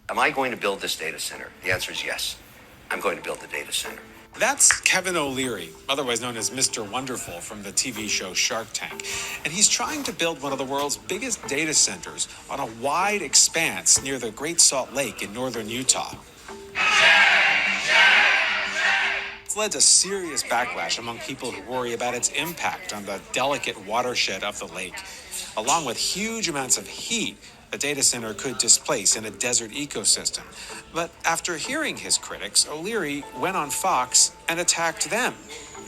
Am I going to build this data center? The answer is yes. I'm going to build the data center. That's Kevin O'Leary, otherwise known as Mr. Wonderful from the TV show Shark Tank. And he's trying to build one of the world's biggest data centers on a wide expanse near the Great Salt Lake in northern Utah. It's led to serious backlash among people who worry about its impact on the delicate watershed of the lake. Along with huge amounts of heat, the data center could displace in a desert ecosystem. But after hearing his critics, O'Leary went on Fox and attacked them,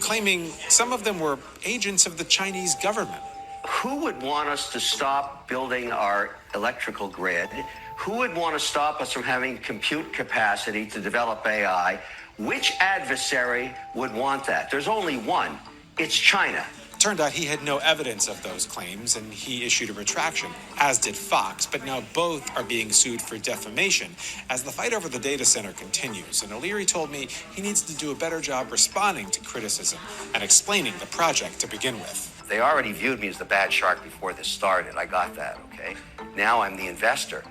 claiming some of them were agents of the Chinese government. Who would want us to stop building our electrical grid? Who would want to stop us from having compute capacity to develop AI? Which adversary would want that? There's only one. It's China. Turned out he had no evidence of those claims, and he issued a retraction, as did Fox. But now both are being sued for defamation as the fight over the data center continues. And O'Leary told me he needs to do a better job responding to criticism and explaining the project to begin with. They already viewed me as the bad shark before this started. I got that, okay? Now I'm the investor.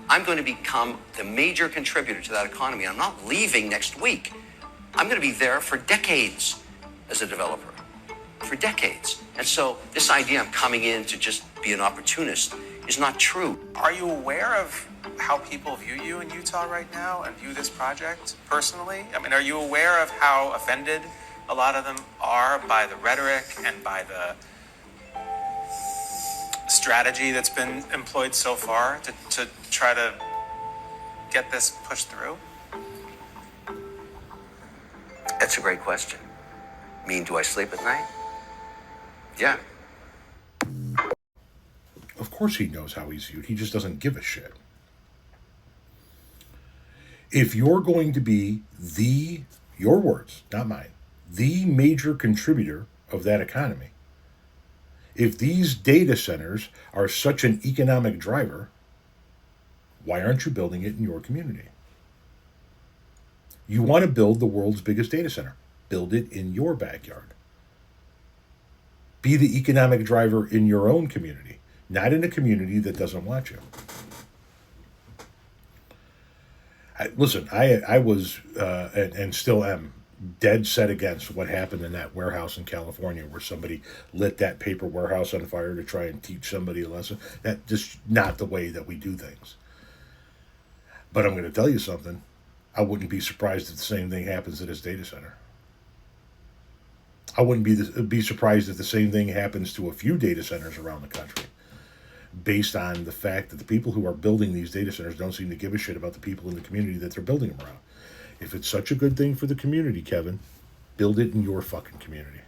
I'm going to become the major contributor to that economy. I'm not leaving next week. I'm going to be there for decades as a developer. For decades. And so this idea I'm coming in to just be an opportunist is not true. Are you aware of how people view you in Utah right now and view this project personally? I mean, are you aware of how offended a lot of them are by the rhetoric and by the strategy that's been employed so far to try to get this pushed through? That's a great question. Do I sleep at night? Yeah. Of course he knows how he's viewed. He just doesn't give a shit. If you're going to be your words, not mine, the major contributor of that economy, if these data centers are such an economic driver, why aren't you building it in your community? You want to build the world's biggest data center. Build it in your backyard. Be the economic driver in your own community, not in a community that doesn't want you. I was, and still am, dead set against what happened in that warehouse in California where somebody lit that paper warehouse on fire to try and teach somebody a lesson. That's just not the way that we do things. But I'm going to tell you something. I wouldn't be surprised if the same thing happens at this data center. I wouldn't be surprised if the same thing happens to a few data centers around the country, based on the fact that the people who are building these data centers don't seem to give a shit about the people in the community that they're building them around. If it's such a good thing for the community, Kevin, build it in your fucking community.